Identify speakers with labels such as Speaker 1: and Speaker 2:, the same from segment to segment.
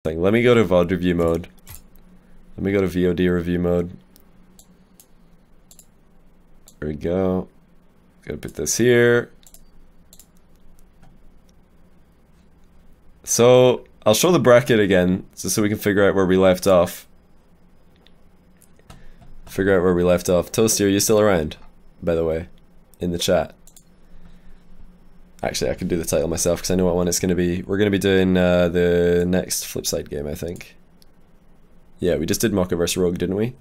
Speaker 1: Let me go to VOD review mode. Let me go to VOD review mode. There we go. Gotta put this here. So I'll show the bracket again, just so we can figure out where we left off. Toasty, are you still around? By the way, in the chat. Actually, I can do the title myself because I know what one it's going to be. We're going to be doing the next Flipside game, I think. Yeah, we just did Mocha vs Rogue, didn't we?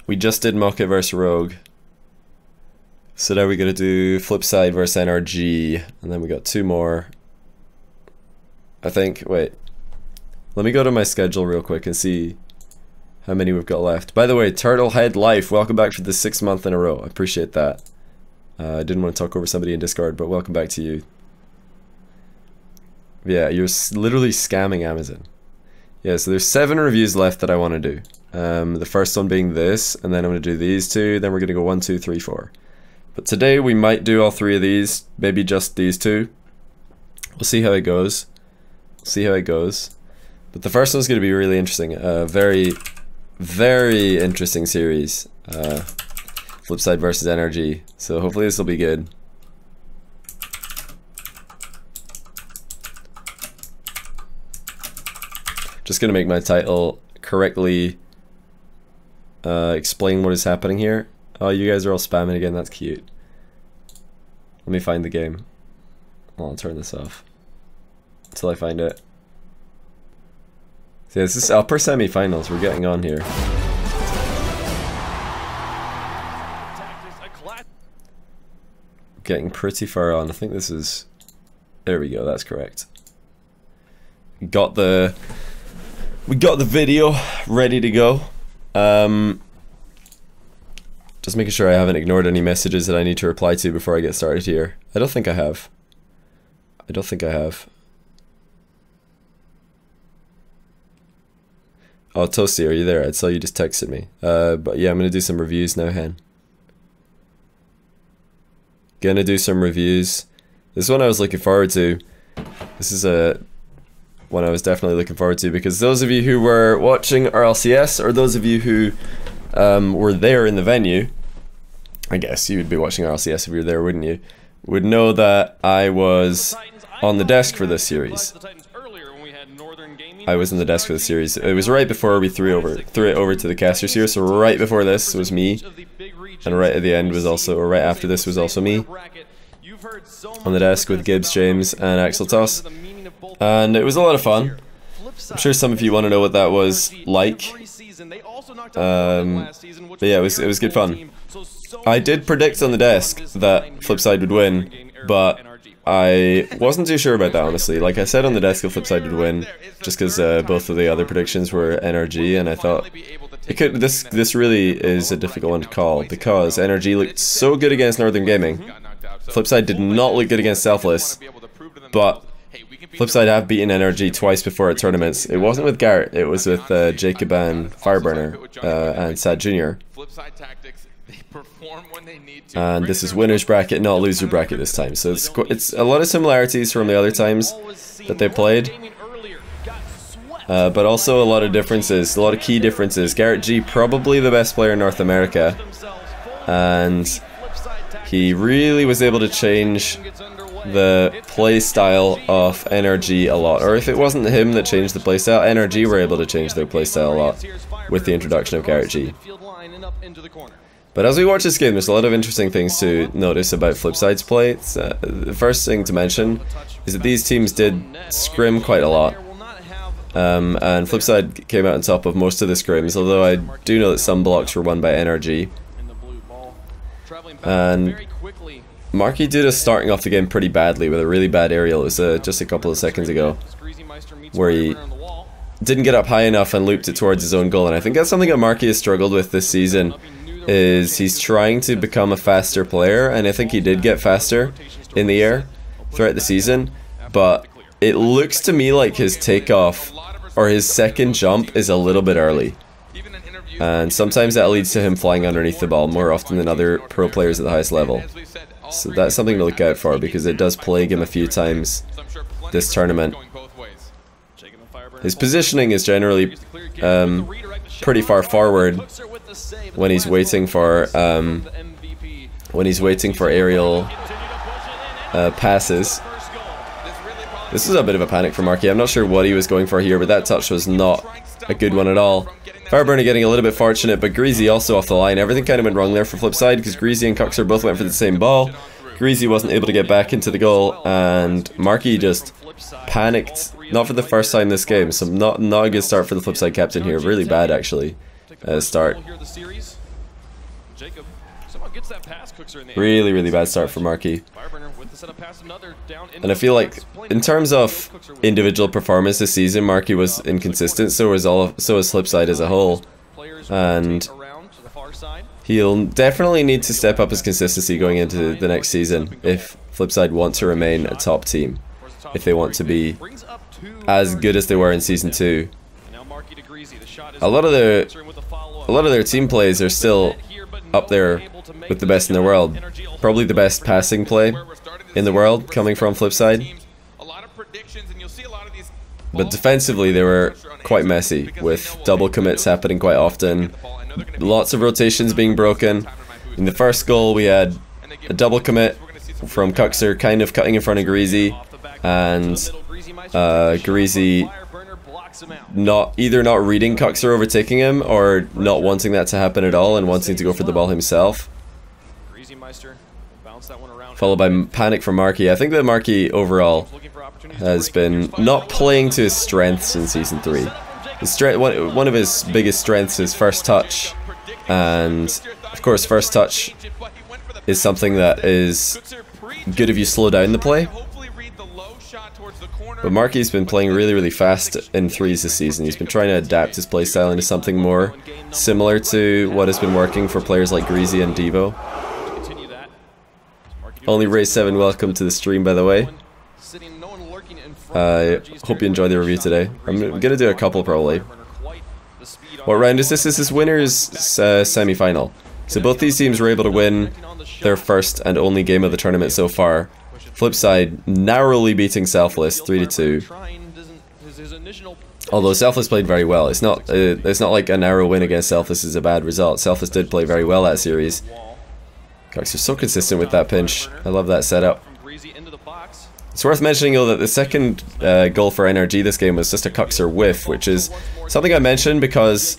Speaker 1: We just did Mocha vs Rogue. So now we're going to do Flipside vs NRG, and then we got two more. I think, wait. Let me go to my schedule real quick and see how many we've got left. By the way, Turtlehead Life, welcome back for the 6th month in a row. I appreciate that. I didn't want to talk over somebody in Discord, but welcome back to you. Yeah, you're literally scamming Amazon. Yeah, so there's 7 reviews left that I want to do. The first one being this, and then I'm going to do these 2, then we're going to go 1, 2, 3, 4. But today we might do all 3 of these, maybe just these 2. We'll see how it goes. But the first one's going to be really interesting. Very, very interesting series. Flipside versus NRG. So hopefully this will be good. Just gonna make my title correctly explain what is happening here. Oh, you guys are all spamming again, that's cute. Let me find the game. I'll turn this off until I find it. So yeah, this is upper semi-finals, we're getting on here. Getting pretty far on. I think this is... There we go, that's correct. We got the video ready to go. Just making sure I haven't ignored any messages that I need to reply to before I get started here. I don't think I have. Oh, Toasty, are you there? I saw you just texted me. But yeah, I'm gonna do some reviews now, Hen. Gonna do some reviews. This one I was looking forward to. This is one I was definitely looking forward to because those of you who were watching RLCS, or those of you who were there in the venue, I guess you would be watching RLCS if you were there, wouldn't you? Would know that I was on the desk for this series. I was on the desk for the series. It was right before we threw it over to the casters here. So right before this was me, and right at the end was also, or right after this was also me, on the desk with Gibbs, James, and Axel Toss, and it was a lot of fun. I'm sure some of you want to know what that was like. But yeah, it was good fun. I did predict on the desk that Flipside would win, but I wasn't too sure about that, honestly. Like I said on the desk, Flipside would win, just because both of the other predictions were NRG, and I thought it could. This really is a difficult one to call because NRG looked so good against Northern Gaming. Flipside did not look good against Selfless, but Flipside have beaten NRG twice before at tournaments. It wasn't with Garrett, it was with Jacob and Fireburner and Sad Jr. And this is winner's bracket, not loser bracket this time. So it's a lot of similarities from the other times that they played, but also a lot of differences, a lot of key differences. Garrett G, probably the best player in North America, and he really was able to change the play style of NRG a lot. Or if it wasn't him that changed the playstyle, NRG were able to change their playstyle a lot with the introduction of Garrett G. But as we watch this game, there's a lot of interesting things to notice about Flipside's play. The first thing to mention is that these teams did scrim quite a lot. And Flipside came out on top of most of the scrims, although I do know that some blocks were won by NRG. And Marky did us starting off the game pretty badly with a really bad aerial. It was just a couple of seconds ago, where he didn't get up high enough and looped it towards his own goal. And I think that's something that Marky has struggled with this season, is he's trying to become a faster player, and I think he did get faster in the air throughout the season, but it looks to me like his takeoff or his second jump is a little bit early, and sometimes that leads to him flying underneath the ball more often than other pro players at the highest level. So that's something to look out for because it does plague him a few times this tournament. His positioning is generally pretty far forward when he's waiting for aerial passes. This is a bit of a panic for Marky. I'm not sure what he was going for here, but that touch was not a good one at all. Fireburner getting a little bit fortunate, but Greasy also off the line. Everything kind of went wrong there for Flipside because Greasy and Cuxer both went for the same ball. Greasy wasn't able to get back into the goal, and Marky just panicked. Not for the first time this game, so not a good start for the Flipside captain here. Really bad actually start. Really bad start for Marky. And I feel like in terms of individual performance this season, Marky was inconsistent, so was Flipside as a whole. And he'll definitely need to step up his consistency going into the next season if Flipside want to remain a top team. If they want to be as good as they were in Season 2. A lot of their team plays are still up there with the best in the world. Probably the best passing play in the world coming from Flipside. But defensively they were quite messy, with double commits happening quite often. Lots of rotations being broken. In the first goal we had a double commit from Cuxer kind of cutting in front of Greasy, and Greasy either not reading Cuxer overtaking him or not wanting that to happen at all and wanting to go for the ball himself. Followed by panic from Marky. I think that Marky overall has been not playing to his strengths in Season 3. One of his biggest strengths is first touch, and of course first touch is something that is good if you slow down the play. But Marky's been playing really fast in threes this season. He's been trying to adapt his playstyle into something more similar to what has been working for players like Greasy and Devo. Only Ray7, welcome to the stream, by the way. I hope you enjoy the review today. I'm gonna do a couple probably. What round is this? This is winners semi-final. So both these teams were able to win their first and only game of the tournament so far. Flipside narrowly beating Selfless 3-2. Although Selfless played very well. It's not like a narrow win against Selfless is a bad result. Selfless did play very well that series. Cox is so consistent with that pinch. I love that setup. It's worth mentioning though that the second goal for NRG this game was just a Cuxer whiff, which is something I mentioned because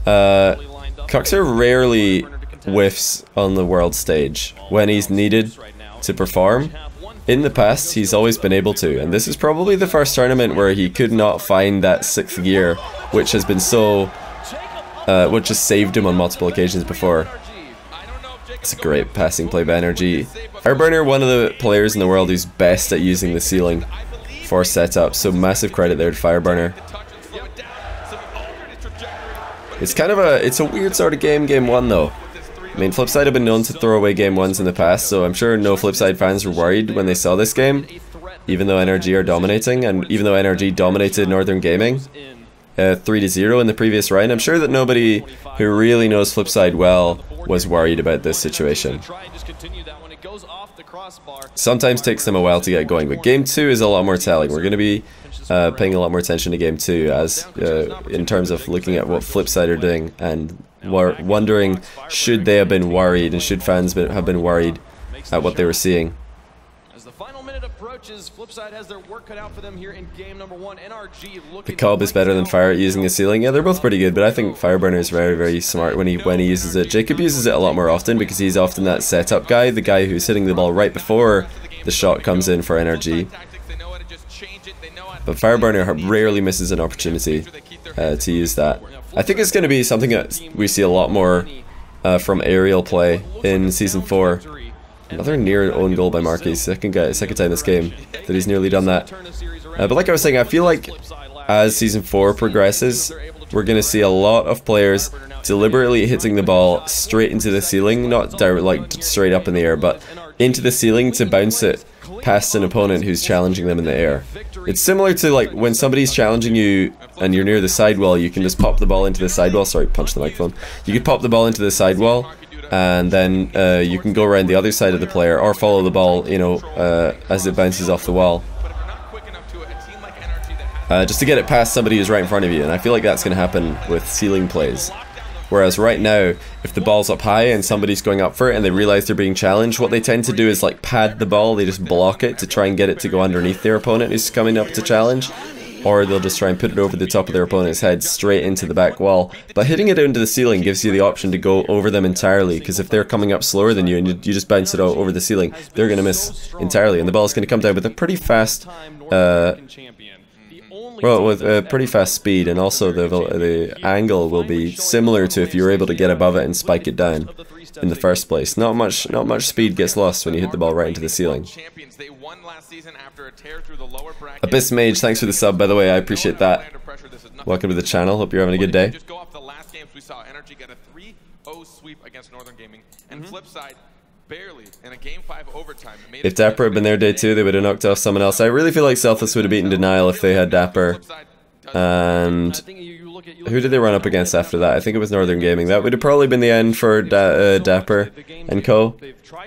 Speaker 1: Cuxer rarely whiffs on the world stage when he's needed to perform. In the past, he's always been able to, and this is probably the first tournament where he could not find that sixth gear, which has been so, which has saved him on multiple occasions before. It's a great passing play by NRG. Fireburner, one of the players in the world who's best at using the ceiling for setup, so massive credit there to Fireburner. It's a weird sort of game 1 though. I mean, Flipside have been known to throw away game 1s in the past, so I'm sure no Flipside fans were worried when they saw this game, even though NRG are dominating, and even though NRG dominated Northern Gaming 3-0 in the previous round. I'm sure that nobody who really knows Flipside well was worried about this situation. Sometimes takes them a while to get going, but game 2 is a lot more telling. We're going to be paying a lot more attention to game 2 as in terms of looking at what Flipside are doing and wondering should they have been worried and should fans have been worried at what they were seeing.
Speaker 2: As the final minute approaches, Flipside has their work cut out for them here in game number 1. NRG
Speaker 1: the Cobb is better than Fire at using the ceiling. Yeah, they're both pretty good, but I think Fireburner is very smart when he uses it. Jacob uses it a lot more often because he's often that setup guy, the guy who's hitting the ball right before the shot comes in for NRG. But Fireburner rarely misses an opportunity to use that. I think it's going to be something that we see a lot more from aerial play in Season 4. Another near own goal by Marky, second time this game that he's nearly done that. But like I was saying, I feel like as Season 4 progresses, we're going to see a lot of players deliberately hitting the ball straight into the ceiling, not like straight up in the air, but into the ceiling to bounce it past an opponent who's challenging them in the air. It's similar to like when somebody's challenging you and you're near the sidewall, you can just pop the ball into the sidewall. Sorry, punch the microphone. You could pop the ball into the sidewall and then you can go around the other side of the player or follow the ball, you know, as it bounces off the wall. just to get it past somebody who's right in front of you, and I feel like that's going to happen with ceiling plays. Whereas right now, if the ball's up high and somebody's going up for it and they realize they're being challenged, what they tend to do is like pad the ball, they just block it to try and get it to go underneath their opponent who's coming up to challenge. Or they'll just try and put it over the top of their opponent's head straight into the back wall. But hitting it into the ceiling gives you the option to go over them entirely, because if they're coming up slower than you and you just bounce it over the ceiling, they're going to miss entirely. And the ball's going to come down with a pretty fast, with pretty fast speed, and also the angle will be similar to if you were able to get above it and spike it down in the first place. Not much speed gets lost when you hit the ball right into the ceiling. Abyss Mage, thanks for the sub, by the way, I appreciate that. Welcome to the channel, hope you're having a good day.
Speaker 3: Just go off the last games we saw NRG get a 3-0 sweep against Northern Gaming, and Flipside barely in a game 5 overtime.
Speaker 1: If Dapper had been there day 2, they would have knocked off someone else. I really feel like Selfless would have beaten Denial if they had Dapper. And who did they run up against after that? I think it was Northern Gaming. That would have probably been the end for Dapper and co.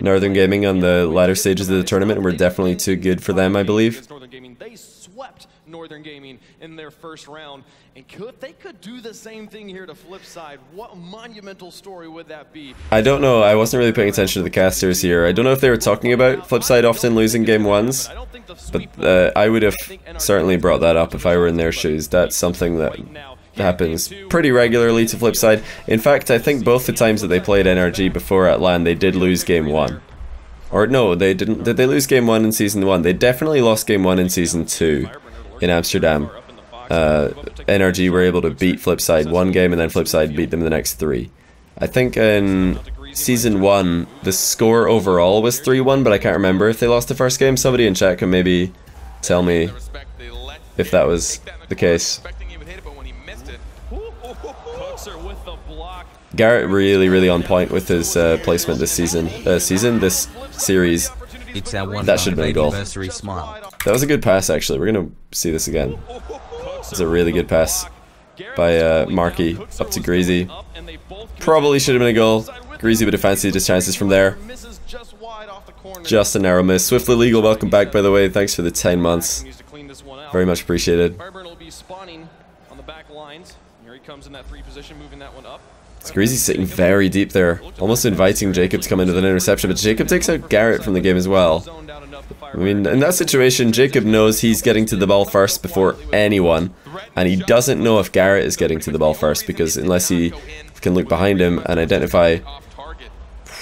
Speaker 1: Northern Gaming on the latter stages of the tournament were definitely too good for them, I believe.
Speaker 2: They swept Northern Gaming in their first round, and they could do the same thing here to Flipside. What monumental story would that be?
Speaker 1: I don't know, I wasn't really paying attention to the casters here. I don't know if they were talking about Flipside often losing game 1s, but I would have certainly brought that up if I were in their shoes. That's something that happens pretty regularly to Flipside. In fact, I think both the times that they played NRG before at LAN, they did lose game 1. Or no, they didn't. Did they lose game 1 in season 1? They definitely lost game 1 in season 2 in Amsterdam. NRG were able to beat Flipside one game and then Flipside beat them the next 3. I think in season 1 the score overall was 3-1, but I can't remember if they lost the first game. Somebody in chat can maybe tell me if that was the case. Garrett really on point with his placement this this series. That should have been a goal. That was a good pass, actually. We're gonna see this again. It's a really good pass by Marky up to Greasy. Probably should have been a goal. Greasy would have fancied his chances from there. Just a narrow miss. Swiftly Legal, welcome back, by the way. Thanks for the 10 months. Very much appreciated. Greasy's sitting very deep there, almost inviting Jacob to come in with an interception, but Jacob takes out Garrett from the game as well. I mean, in that situation, Jacob knows he's getting to the ball first before anyone, and he doesn't know if Garrett is getting to the ball first, because unless he can look behind him and identify...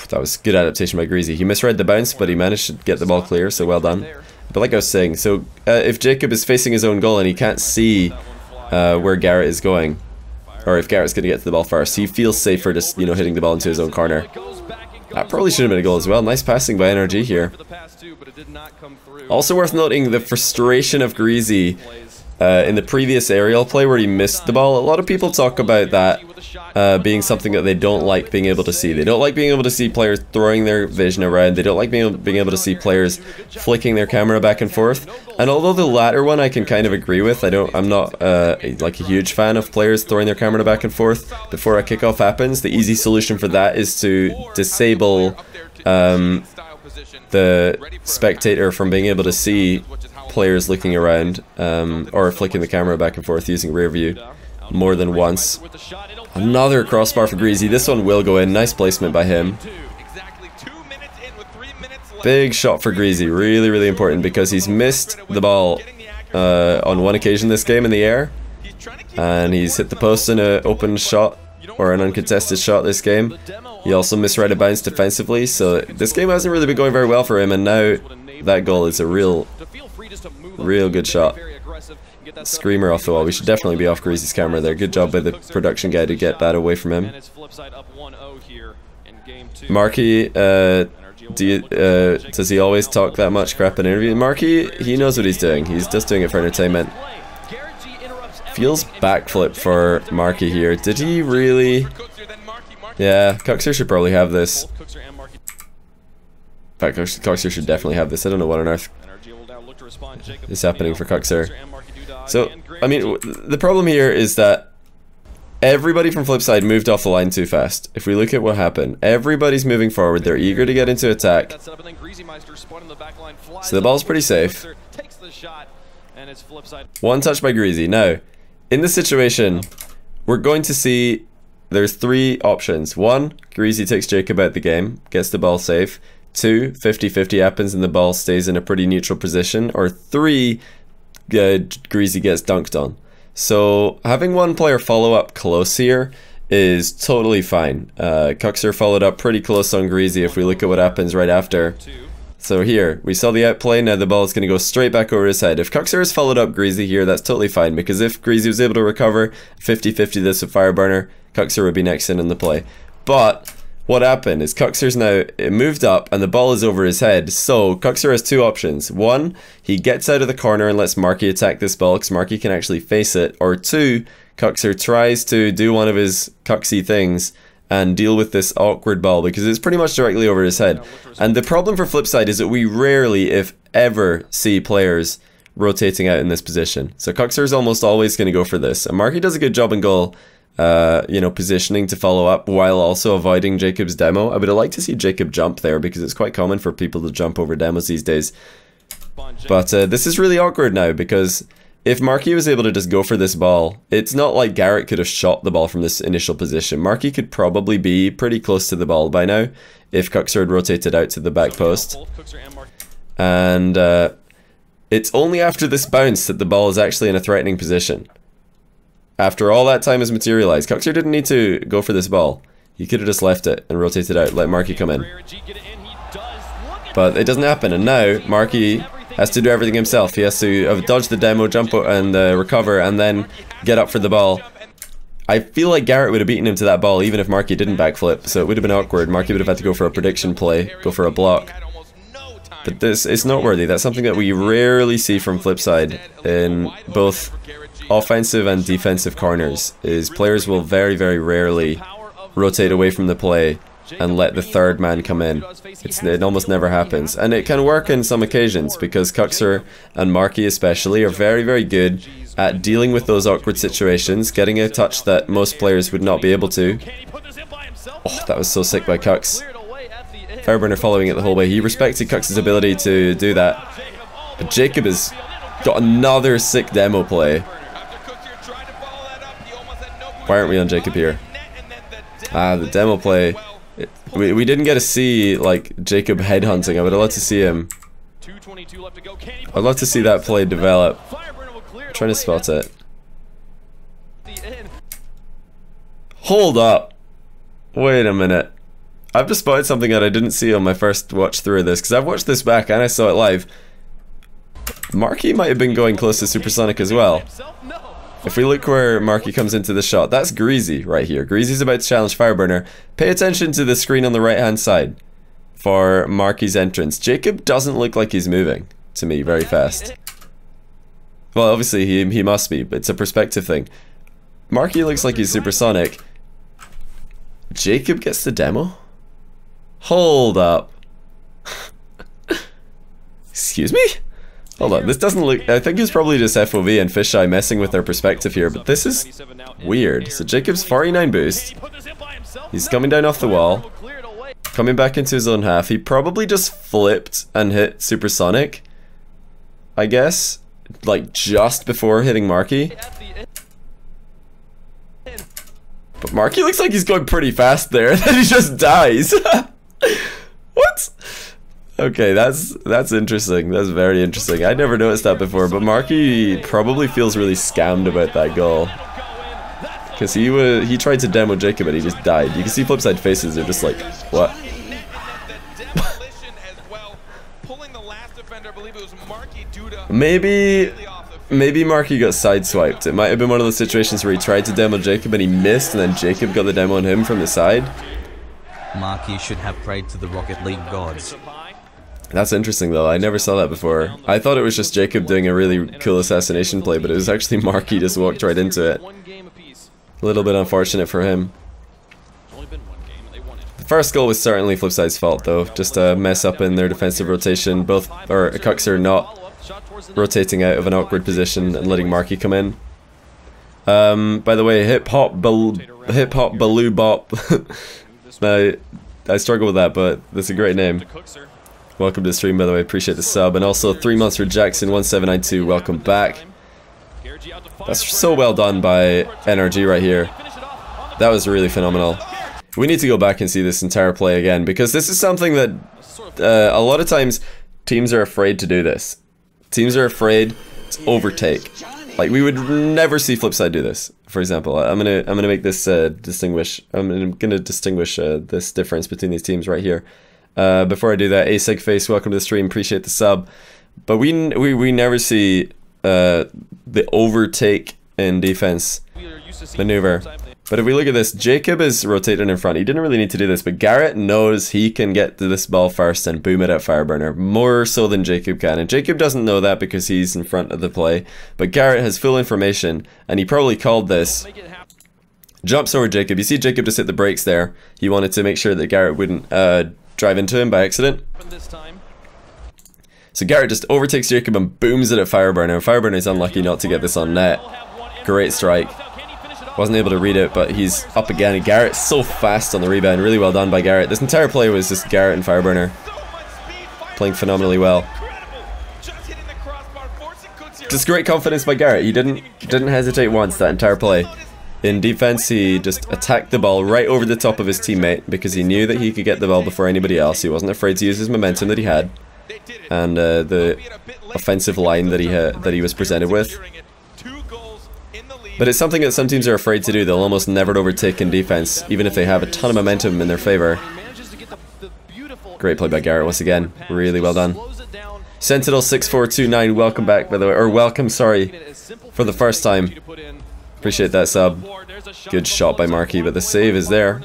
Speaker 1: That was good adaptation by Greasy. He misread the bounce, but he managed to get the ball clear, so well done. But like I was saying, so if Jacob is facing his own goal and he can't see where Garrett is going, or if Garrett's going to get to the ball first, he feels safer just, hitting the ball into his own corner. That probably should have been a goal as well. Nice passing by NRG here. Also worth noting the frustration of Greasy in the previous aerial play where he missed the ball. A lot of people talk about that being something that they don't like being able to see. They don't like being able to see players throwing their vision around. They don't like being able to see players flicking their camera back and forth. And although the latter one I can kind of agree with, I'm not like a huge fan of players throwing their camera back and forth before a kickoff happens. The easy solution for that is to disable the spectator from being able to see players looking around or flicking the camera back and forth using rear view more than once. Another crossbar for Greasy. This one will go in. Nice placement by him. Big shot for Greasy. Really important, because he's missed the ball on one occasion this game in the air, and he's hit the post in an open shot or an uncontested shot this game. He also misread a bounce defensively, so this game hasn't really been going very well for him, and now that goal is a real good shot. Screamer off the wall. We should definitely be off Greasy's camera there. Good job by the production guy to get that away from him. Marky, does he always talk that much crap in interviews? Marky, he knows what he's doing. He's just doing it for entertainment. Feels backflip for Marky here. Did he really? Yeah, Coxer should probably have this. In fact, Coxer should definitely have this. I don't know what on earth is happening for Coxer. So, I mean, the problem here is that everybody from Flipside moved off the line too fast. If we look at what happened, everybody's moving forward. They're eager to get into attack. So the ball's pretty safe.
Speaker 2: And it's Flipside.
Speaker 1: One touch by Greasy. Now, in this situation, we're going to see there's 3 options. 1, Greasy takes Jacob out the game, gets the ball safe. 2, 50-50 happens and the ball stays in a pretty neutral position. Or 3, Greasy gets dunked on. So having one player follow up close here is totally fine. Cuxer followed up pretty close on Greasy if we look at what happens right after. So here, we saw the outplay, now the ball is going to go straight back over his head. If Cuxer has followed up Greasy here, that's totally fine, because if Greasy was able to recover 50-50 this with Fireburner, Cuxer would be next in the play. But what happened is Cuxer's now moved up and the ball is over his head. So Cuxer has 2 options. 1, he gets out of the corner and lets Marky attack this ball because Marky can actually face it. Or 2, Cuxer tries to do one of his cuxy things and deal with this awkward ball because it's pretty much directly over his head. And the problem for Flipside is that we rarely, if ever, see players rotating out in this position. So Cuxer is almost always going to go for this. And Marky does a good job in goal, you know, positioning to follow up while also avoiding Jacob's demo. I would have liked to see Jacob jump there because it's quite common for people to jump over demos these days. But this is really awkward now because if Marky was able to just go for this ball, it's not like Garrett could have shot the ball from this initial position. Marky could probably be pretty close to the ball by now if Cuxer had rotated out to the back post. And it's only after this bounce that the ball is actually in a threatening position. After all that time has materialized, Cuxer didn't need to go for this ball. He could have just left it and rotated out, let Marky come in. But it doesn't happen, and now Marky has to do everything himself. He has to dodge the demo, jump and recover, and then get up for the ball. I feel like Garrett would have beaten him to that ball even if Marky didn't backflip, so it would have been awkward. Marky would have had to go for a prediction play, go for a block. But this is noteworthy. That's something that we rarely see from Flipside in both offensive and defensive corners, is players will very, very rarely rotate away from the play and let the third man come in. It almost never happens. And it can work in some occasions because Cuxer and Marky especially are very, very good at dealing with those awkward situations, getting a touch that most players would not be able to. Oh, that was so sick by Cux. Fireburner following it the whole way. He respected Cux's ability to do that. But Jacob has got another sick demo play. Why aren't we on Jacob here? The demo play. We didn't get to see like Jacob headhunting. I would have loved to see him. I'd love to see that play develop. I'm trying to spot it. Hold up. Wait a minute. I've just spotted something that I didn't see on my first watch through of this, because I've watched this back and I saw it live. Marky might have been going close to Supersonic as well. If we look where Marky comes into the shot, that's Greasy right here. Greasy's about to challenge Fireburner. Pay attention to the screen on the right hand side for Marky's entrance. Jacob doesn't look like he's moving, to me, very fast. Well, obviously he must be, but it's a perspective thing. Marky looks like he's Supersonic. Jacob gets the demo? Hold up. Excuse me? Hold on, this doesn't look... I think it's probably just FOV and Fisheye messing with their perspective here, but this is weird. So Jacob's 49 boost. He's coming down off the wall. Coming back into his own half. He probably just flipped and hit Supersonic, I guess. Like, just before hitting Marky. But Marky looks like he's going pretty fast there, and then he just dies. What? Okay, that's interesting. That's very interesting. I never noticed that before, but Marky probably feels really scammed about that goal. Because he tried to demo Jacob and he just died. You can see Flipside faces, they're just like, what? Maybe Marky got sideswiped. It might have been one of those situations where he tried to demo Jacob and he missed, and then Jacob got the demo on him from the side.
Speaker 4: Marky should have prayed to the Rocket League gods.
Speaker 1: That's interesting though, I never saw that before. I thought it was just Jacob doing a really cool assassination play, but it was actually Marky just walked right into it. A little bit unfortunate for him. The first goal was certainly Flipside's fault though, just a mess up in their defensive rotation, both, or Cuxer not rotating out of an awkward position and letting Marky come in. By the way, hip hop baloo bop. I struggle with that, but that's a great name. welcome to the stream, by the way. Appreciate the sub. And also 3 months for Jackson1792. Welcome back. That's so well done by NRG right here. That was really phenomenal. We need to go back and see this entire play again, because this is something that a lot of times teams are afraid to do this. Teams are afraid to overtake. Like, we would never see Flipside do this. For example, I'm gonna make this distinguish. I'm gonna distinguish this difference between these teams right here. Before I do that, Asig Face, welcome to the stream. Appreciate the sub. But we never see the overtake in defense maneuver. But if we look at this, Jacob is rotating in front. He didn't really need to do this, but Garrett knows he can get to this ball first and boom it at Fireburner, more so than Jacob can. And Jacob doesn't know that because he's in front of the play, but Garrett has full information, and he probably called this. Jumps over Jacob. You see Jacob just hit the brakes there. He wanted to make sure that Garrett wouldn't drive into him by accident. So Garrett just overtakes Jacob and booms it at Fireburner. Fireburner is unlucky not to get this on net. Great strike. Wasn't able to read it, but he's up again. And Garrett's so fast on the rebound. Really well done by Garrett. This entire play was just Garrett and Fireburner playing phenomenally well. Just great confidence by Garrett. He didn't hesitate once that entire play. In defense, he just attacked the ball right over the top of his teammate because he knew that he could get the ball before anybody else. He wasn't afraid to use his momentum that he had, and the offensive line that he was presented with. But it's something that some teams are afraid to do. They'll almost never overtake in defense, even if they have a ton of momentum in their favor. Great play by Garrett once again. Really well done. Sentinel6429, welcome back, by the way. Or welcome, sorry, for the first time. Appreciate that sub. Good shot by Markey, but the save is there.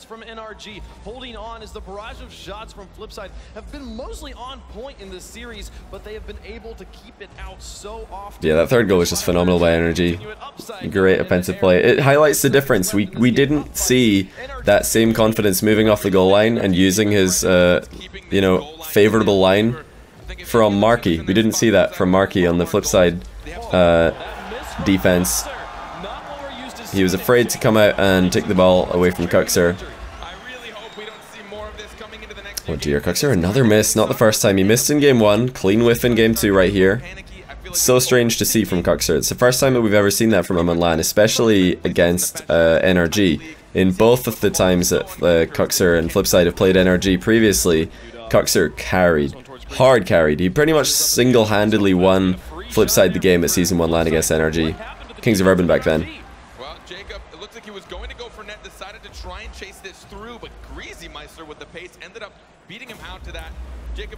Speaker 2: From NRG holding on as the barrage of shots from Flipside have been mostly on point in this series, but they have been able to keep it out so often.
Speaker 1: Yeah, that third goal was just phenomenal by NRG. Great offensive play. It highlights the difference. We didn't see that same confidence moving off the goal line and using his you know, favorable line from Markey. We didn't see that from Markey on the Flipside defense. He was afraid to come out and take the ball away from Cuxer. Oh dear, Cuxer, another miss. Not the first time. He missed in game 1, clean whiff in game 2 right here. It's so strange to see from Cuxer. It's the first time that we've ever seen that from him on LAN, especially against NRG. In both of the times that Cuxer and Flipside have played NRG previously, Cuxer carried. Hard carried. He pretty much single-handedly won Flipside the game at Season 1 LAN against NRG. Kings of Urban back then.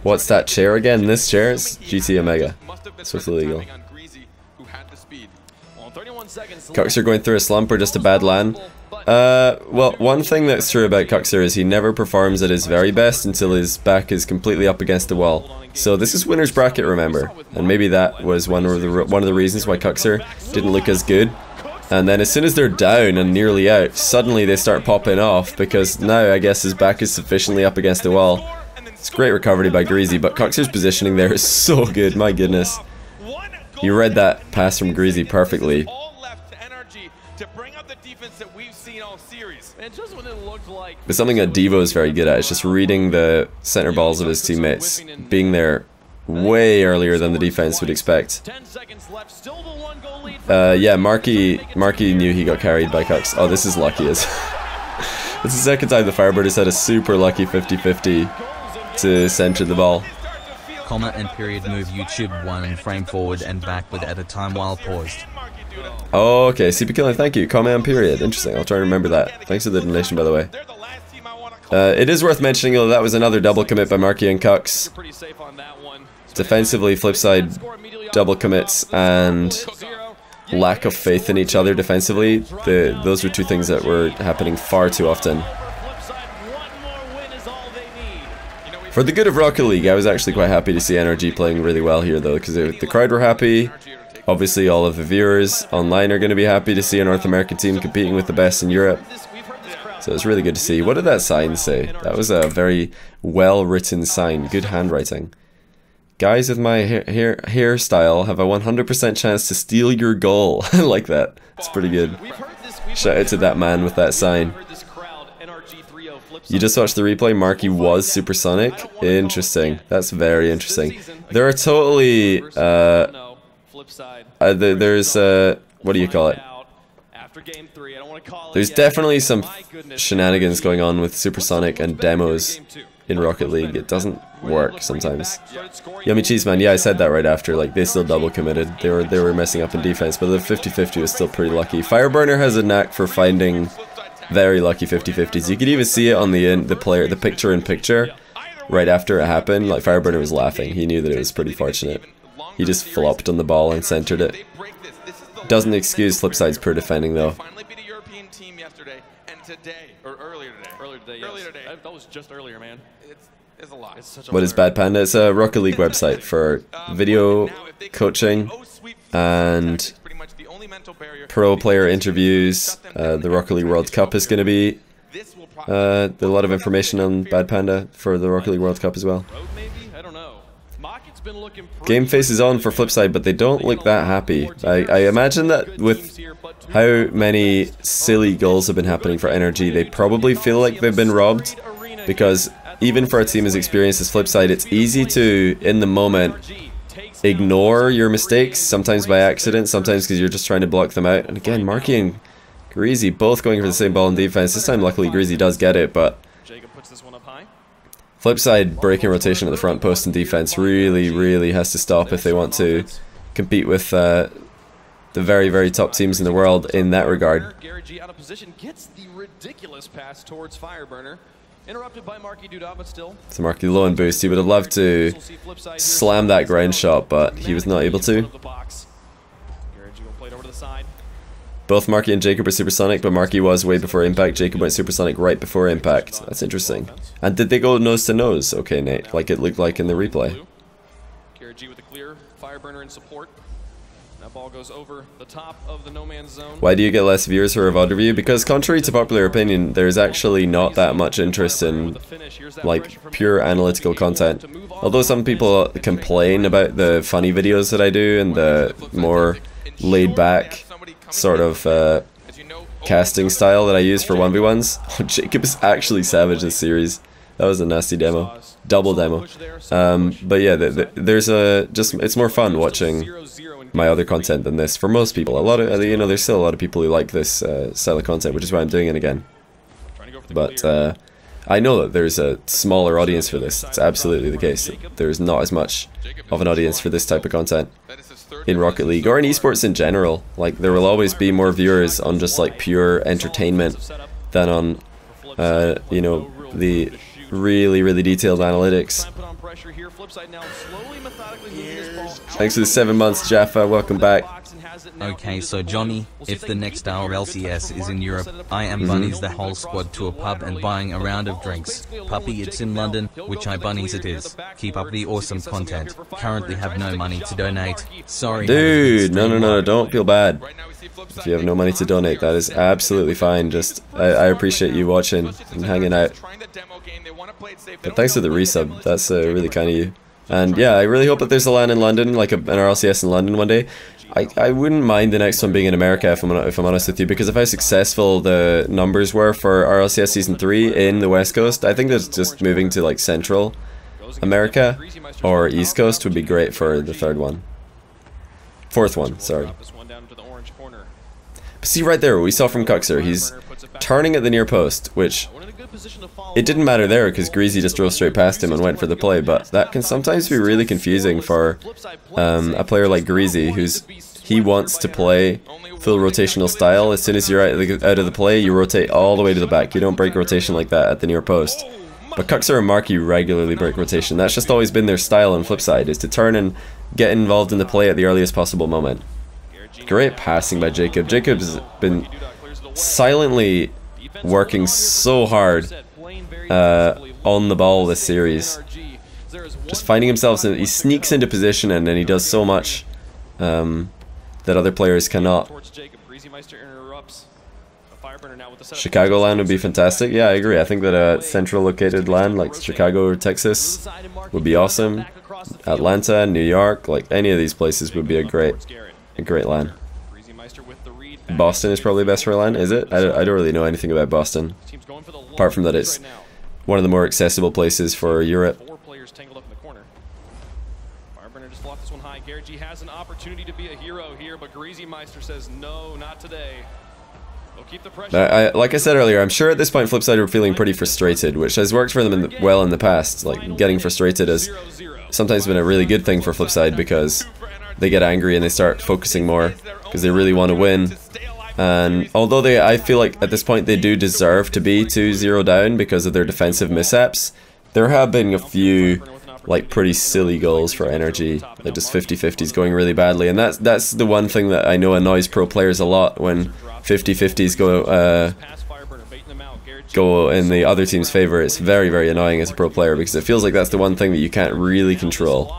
Speaker 1: What's that chair again? This chair is GT Omega. Swiftly legal. Cuxer going through a slump or just a bad LAN? Well, one thing that's true about Cuxer is he never performs at his very best until his back is completely up against the wall. So this is winner's bracket, remember, and maybe that was one of the reasons why Cuxer didn't look as good. And then as soon as they're down and nearly out, suddenly they start popping off because now I guess his back is sufficiently up against the wall. It's great recovery by Greasy, but Cuxer's positioning there is so good, my goodness. You read that pass from Greasy perfectly. But something that Devo is very good at is just reading the center balls of his teammates, being there way earlier than the defense would expect. Yeah, Markey knew he got carried by Cux. Oh, this is lucky. It's the second time the Firebird has had a super lucky 50-50 to center the ball.
Speaker 4: Comma and period move YouTube 1 frame forward and backward at a time while paused.
Speaker 1: Oh, okay. CP Killing, thank you. Comma and period. Interesting. I'll try to remember that. Thanks for the donation, by the way. It is worth mentioning, though, that was another double commit by Markey and Cux. Defensively, Flipside double commits and lack of faith in each other defensively. Those were two things that were happening far too often. For the good of Rocket League, I was actually quite happy to see NRG playing really well here, though, because the crowd were happy. Obviously, all of the viewers online are going to be happy to see a North American team competing with the best in Europe. So it's really good to see. What did that sign say? That was a very well-written sign. Good handwriting. Guys with my hairstyle have a 100% chance to steal your goal. I like that. It's pretty good. Shout out to that man with that sign. You just watched the replay. Marky was supersonic. Interesting. That's very interesting. There are totally there's what do you call it? There's definitely some shenanigans going on with supersonic and demos in Rocket League. It doesn't work sometimes. Yummy Cheese Man, yeah, I said that right after. Like, they still double committed. They were messing up in defense, but the 50-50 was still pretty lucky. Fireburner has a knack for finding very lucky 50-50s. You could even see it on the picture-in-picture right after it happened. Like, Fireburner was laughing. He knew that it was pretty fortunate. He just flopped on the ball and centered it. Doesn't excuse Flipside's poor defending though.
Speaker 2: That was just earlier, man. It's a lot.
Speaker 1: What is Bad Panda? It's a Rocket League website for video coaching and pro player interviews. The Rocket League World Cup is going to be a lot of information on Bad Panda for the Rocket League World Cup as well. Game face is on for Flipside, but they don't look that happy. I imagine that with how many silly goals have been happening for NRG, they probably feel like they've been robbed, because even for a team as experienced as Flipside, it's easy to, in the moment, ignore your mistakes, sometimes by accident, sometimes because you're just trying to block them out. And again, Marky and Greasy both going for the same ball in defense. This time, luckily, Greasy does get it, but Flipside breaking rotation at the front post in defense really has to stop if they want to compete with the very, very top teams in the world in that regard.
Speaker 2: Out of position gets the ridiculous pass towards Fireburner. Interrupted by Marky Duda, but still.
Speaker 1: It's Marky low and boost. He would have loved to slam that ground shot, but he was not able to. Both Marky and Jacob are supersonic, but Marky was way before impact. Jacob went supersonic right before impact. That's interesting. And did they go nose to nose? Okay, Nate, like it looked like in the replay.
Speaker 2: KRG with a clear, Fireburner in support. That ball goes over the top of the no man's zone.
Speaker 1: Why do you get less viewers for a VOD review? Because contrary to popular opinion, there's actually not that much interest in like pure analytical content. Although some people complain about the funny videos that I do and the more laid back sort of casting style that I use for 1v1s. Oh, Jacob is actually savage this series. That was a nasty demo. Double demo. But yeah, there's it's more fun watching my other content than this for most people. A lot of, there's still a lot of people who like this style of content, which is why I'm doing it again. But I know that there's a smaller audience for this. It's absolutely the case. There's not as much of an audience for this type of content in Rocket League or in esports in general. Like, there will always be more viewers on just like pure entertainment than on the really detailed analytics. Thanks for the 7 months, Jaffa. Welcome back.
Speaker 4: Okay, so Johnny, if the next RLCS is in Europe, I am bunnies the whole squad to a pub and buying a round of drinks. Puppy, it's in London, which I bunnies it is. Keep up the awesome content. Currently have no money to donate. Sorry.
Speaker 1: Dude, no, don't feel bad. If you have no money to donate, that is absolutely fine. Just, I appreciate you watching and hanging out. But thanks for the resub. That's really kind of you. And yeah, I really hope that there's a LAN in London, like an RLCS in London one day. I wouldn't mind the next one being in America, if I'm honest with you, because of how successful the numbers were for RLCS Season 3 in the West Coast. I think that just moving to like Central America or East Coast would be great for the fourth one, sorry. But see right there, what we saw from Cuxer, he's turning at the near post, which it didn't matter there because Greasy just drove straight past him and went for the play, but that can sometimes be really confusing for a player like Greasy, he wants to play full rotational style. As soon as you're out of the play, you rotate all the way to the back. You don't break rotation like that at the near post. But Cuxer and Marky regularly break rotation. That's just always been their style on Flipside, is to turn and get involved in the play at the earliest possible moment. Great passing by Jacob. Jacob's been silently working so hard on the ball this series. Just finding himself, he sneaks into position and then he does so much that other players cannot. Chicago LAN would be fantastic. Yeah, I agree. I think that a central located LAN like Chicago or Texas would be awesome. Atlanta, New York, like any of these places would be a great LAN. Boston is probably best for LAN, is it? I don't really know anything about Boston, apart from that it's one of the more accessible places for Europe.
Speaker 2: 4 players tangled up in the corner. Fireburner just blocked this one high. NRG has an opportunity to be a hero here, but Greasy Meister says no, not today. They'll keep the pressure.
Speaker 1: Like I said earlier, I'm sure at this point Flipside are feeling pretty frustrated, which has worked for them well in the past. Like, getting frustrated has sometimes been a really good thing for Flipside because they get angry and they start focusing more because they really want to win. And although I feel like at this point they do deserve to be 2-0 down because of their defensive mishaps, there have been a few like pretty silly goals for NRG, like just 50-50s going really badly, and that's the one thing that I know annoys pro players a lot when 50-50s go in the other team's favor. It's very, very annoying as a pro player because it feels like that's the one thing that you can't really control.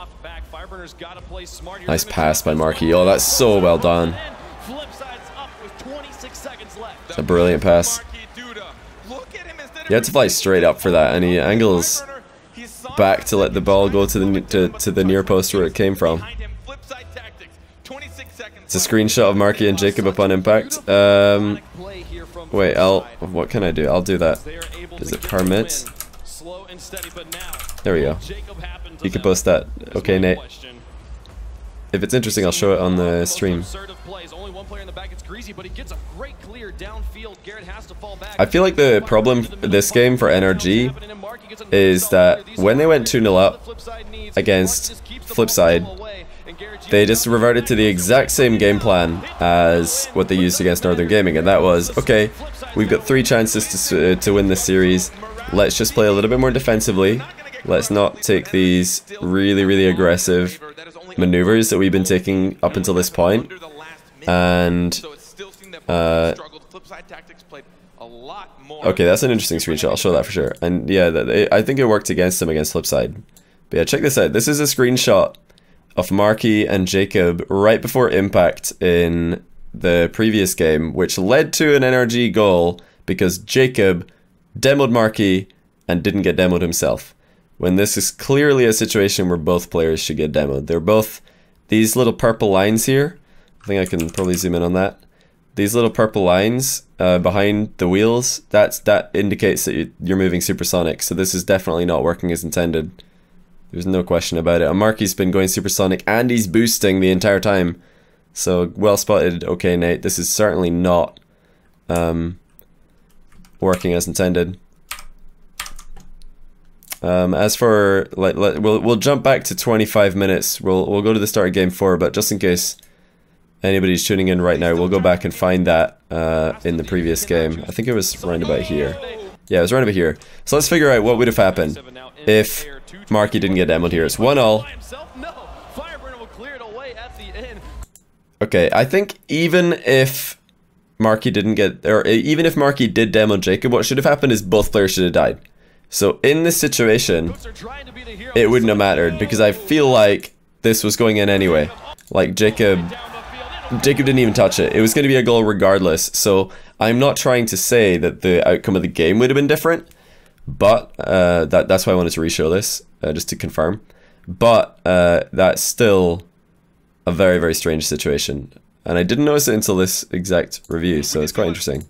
Speaker 1: Nice pass by Marky. Oh, that's so well done. It's a brilliant pass. He had to fly straight up for that, and he angles back to let the ball go to the near post where it came from. It's a screenshot of Marky and Jacob upon impact. Wait, what can I do? I'll do that. Does it permit? There we go. You can post that. Okay, Nate. If it's interesting, I'll show it on the stream. I feel like the problem this game for NRG is that when they went 2-0 up against Flipside, they just reverted to the exact same game plan as what they used against Northern Gaming, and that was, okay, we've got 3 chances to win this series, let's just play a little bit more defensively, let's not take these really, really aggressive maneuvers that we've been taking up until this point, and okay, that's an interesting screenshot, I'll show that for sure, and yeah, I think it worked against them against Flipside. But yeah, check this out, this is a screenshot of Marky and Jacob right before impact in the previous game, which led to an NRG goal because Jacob demoed Marky and didn't get demoed himself. When this is clearly a situation where both players should get demoed. They're both these little purple lines here. I think I can probably zoom in on that. These little purple lines behind the wheels, that indicates that you're moving supersonic. So this is definitely not working as intended. There's no question about it. Marky's been going supersonic and he's boosting the entire time. So well spotted. Okay, Nate. This is certainly not working as intended. As for we'll jump back to 25 minutes. We'll go to the start of game 4, but just in case anybody's tuning in right now, we'll go back and find that in the previous game. I think it was round about here. Yeah, it was round about here. So let's figure out what would have happened if Marky didn't get demoed here. It's 1-0. Okay, I think even if Marky didn't get, or even if Marky did demo Jacob, what should have happened is both players should have died. So in this situation, it wouldn't have mattered because I feel like this was going in anyway. Like Jacob didn't even touch it. It was going to be a goal regardless. So I'm not trying to say that the outcome of the game would have been different, but that's why I wanted to re-show this, just to confirm. But that's still a very, very strange situation. And I didn't notice it until this exact review, so it's quite interesting.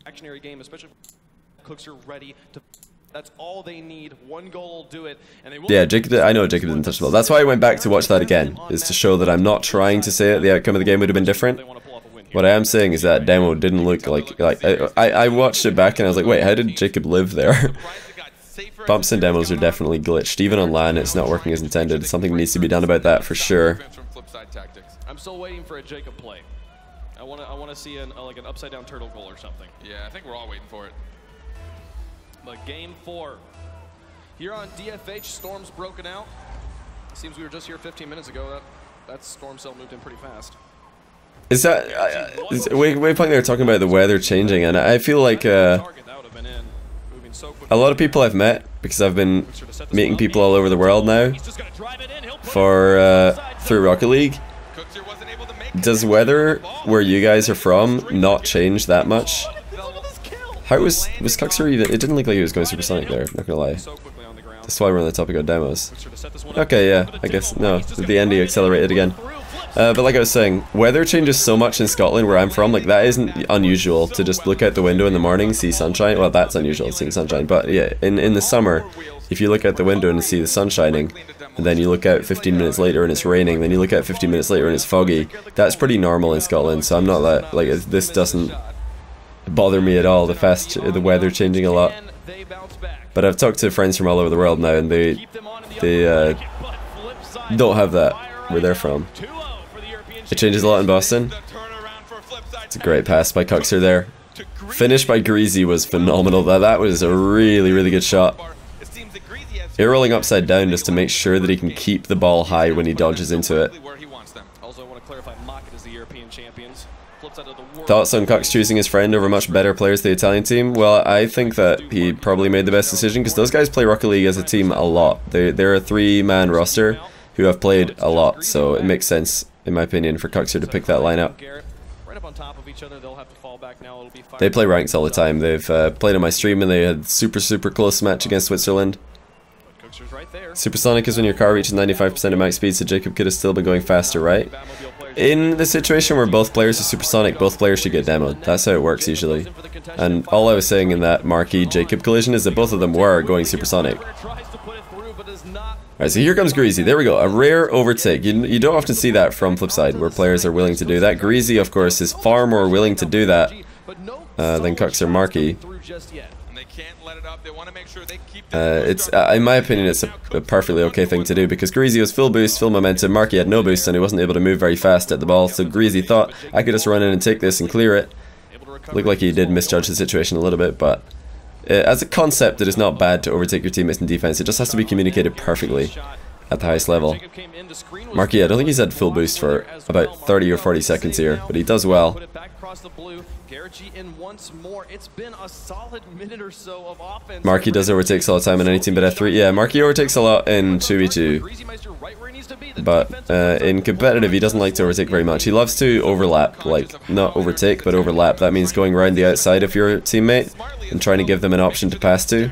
Speaker 2: That's all they need. One goal will do it. And
Speaker 1: yeah, I know Jacob didn't touch the ball. That's why I went back to watch that again, is to show that I'm not trying to say that the outcome of the game would have been different. What I am saying is that demo didn't look like I watched it back and I was like, wait, how did Jacob live there? Bumps and demos are definitely glitched. Even on LAN, it's not working as intended. Something needs to be done about that for sure.
Speaker 2: I'm still waiting for a Jacob play. I want to see like an upside down turtle goal or something.
Speaker 3: Yeah, I think we're all waiting for it.
Speaker 2: But game 4. Here on DFH, Storm's broken out. Seems we were just here 15 minutes ago. That Storm cell moved in pretty fast.
Speaker 1: Is that... Waypoint there talking about the weather changing, and I feel like a lot of people I've met, because I've been meeting people all over the world now for through Rocket League. Does weather where you guys are from not change that much? How was Cuxer even? It didn't look like he was going supersonic there, not gonna lie. That's why we're on the topic of demos. Okay, yeah, I guess, no, the ND accelerated again. But like I was saying, weather changes so much in Scotland where I'm from, like that isn't unusual to just look out the window in the morning, see sunshine. Well, that's unusual, seeing sunshine, but yeah, in the summer, if you look out the window and see the sun shining, and then you look out 15 minutes later and it's raining, then you look out 15 minutes later and it's foggy, that's pretty normal in Scotland, so I'm not that, like, this doesn't bother me at all, the weather changing a lot. But I've talked to friends from all over the world now, and they don't have that where they're from. It changes a lot in Boston. It's a great pass by Cuxer there. Finish by Greasy was phenomenal. That was a really, really good shot. Air rolling upside down just to make sure that he can keep the ball high when he dodges into it. Thoughts on Cux choosing his friend over much better players of the Italian team? Well, I think that he probably made the best decision because those guys play Rocket League as a team a lot. They're a 3-man roster who have played a lot, so it makes sense, in my opinion, for Cuxer to pick that lineup. They play ranks all the time. They've played on my stream and they had super close match against Switzerland. Supersonic is when your car reaches 95% of max speed, so Jacob could have still been going faster, right? In the situation where both players are supersonic, both players should get demoed. That's how it works usually. And all I was saying in that Marquis Jacob collision is that both of them were going supersonic. Alright, so here comes Greasy. There we go. A rare overtake. You don't often see that from Flipside, where players are willing to do that. Greasy, of course, is far more willing to do that than Cux or Marquis. It's in my opinion, it's a perfectly okay thing to do because Greasy was full boost, full momentum. Marquis had no boost and he wasn't able to move very fast at the ball. So Greasy thought, I could just run in and take this and clear it. Looked like he did misjudge the situation a little bit, but as a concept, it is not bad to overtake your teammates in defense. It just has to be communicated perfectly at the highest level. Marquis, I don't think he's had full boost for about 30 or 40 seconds here, but he does well. Marquis does overtakes all the time in any team but F3. Yeah, Marquis overtakes a lot in 2v2, but in competitive he doesn't like to overtake very much. He loves to overlap, like not overtake but overlap. That means going around the outside of your teammate and trying to give them an option to pass to.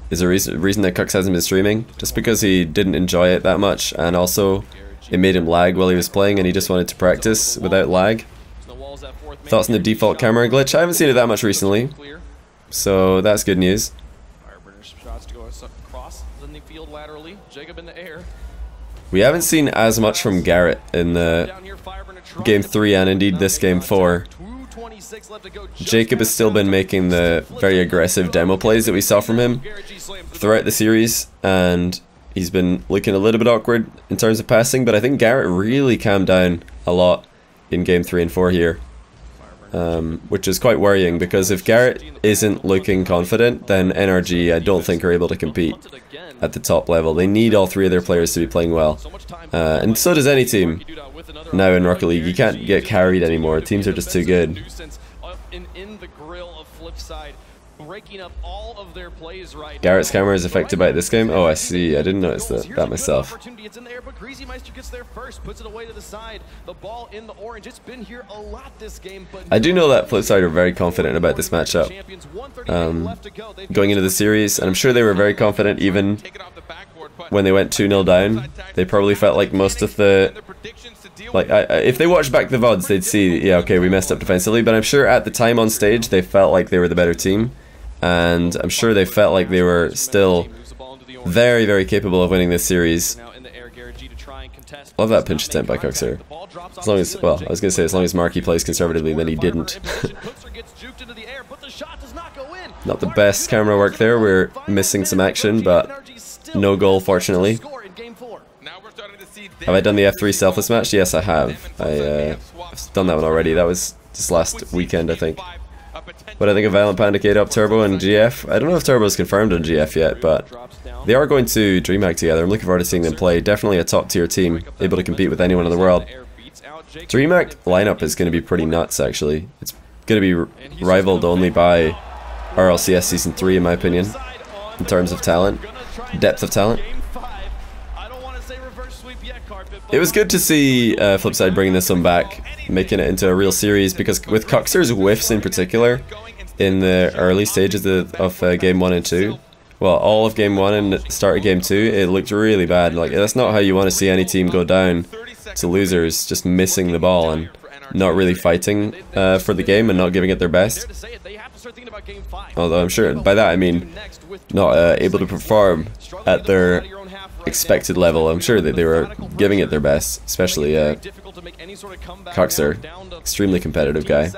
Speaker 1: Is there a reason that Cux hasn't been streaming? Just because he didn't enjoy it that much, and also it made him lag while he was playing and he just wanted to practice without lag. Thoughts on the default camera glitch? I haven't seen it that much recently, so that's good news. We haven't seen as much from Garrett in the Game 3 and indeed this Game 4. Jacob has still been making the very aggressive demo plays that we saw from him throughout the series, and he's been looking a little bit awkward in terms of passing, but I think Garrett really calmed down a lot in Game 3 and 4 here, which is quite worrying because if Garrett isn't looking confident, then NRG I don't think are able to compete at the top level. They need all three of their players to be playing well, and so does any team now in Rocket League. You can't get carried anymore. Teams are just too good. Garrett's camera is affected by this game. Oh, I see. I didn't notice that myself. I do know that Flipside are very confident about this matchup going into the series, and I'm sure they were very confident even when they went 2-0 down. They probably felt like most of the... if they watched back the VODs, they'd see, yeah, okay, we messed up defensively, but I'm sure at the time on stage, they felt like they were the better team, and I'm sure they felt like they were still very capable of winning this series. Love that pinch attempt by Cuxer. As long as, well, I was going to say, as long as Marquis plays conservatively, then he didn't. Not the best camera work there, we're missing some action, but no goal, fortunately. Have I done the F3 selfless match? Yes, I have. I've done that one already. That was just last weekend, I think. What I think of Violent Panda, K-Dop, Turbo, and GF? I don't know if Turbo is confirmed on GF yet, but they are going to DreamHack together. I'm looking forward to seeing them play. Definitely a top-tier team, able to compete with anyone in the world. DreamHack lineup is going to be pretty nuts, actually. It's going to be rivaled only by RLCS Season 3, in my opinion, in terms of talent, depth of talent. It was good to see Flipside bringing this one back, making it into a real series, because with Cuxer's whiffs in particular, in the early stages of Game 1 and 2, well, all of game 1 and the start of game 2, it looked really bad. Like, that's not how you want to see any team go down to losers, just missing the ball and not really fighting for the game and not giving it their best. Although I'm sure by that I mean not able to perform at their expected level. I'm sure that they were giving it their best, especially Coxer, extremely competitive guy.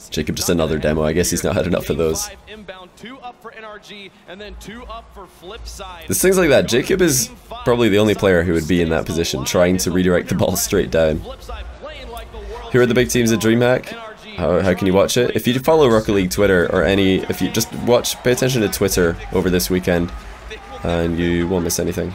Speaker 1: Jacob just another demo. I guess he's not had enough of those. There's things like that. Jacob is probably the only player who would be in that position, trying to redirect the ball straight down. Who are the big teams at DreamHack? How can you watch it? If you follow Rocket League Twitter or if you just pay attention to Twitter over this weekend, and you won't miss anything.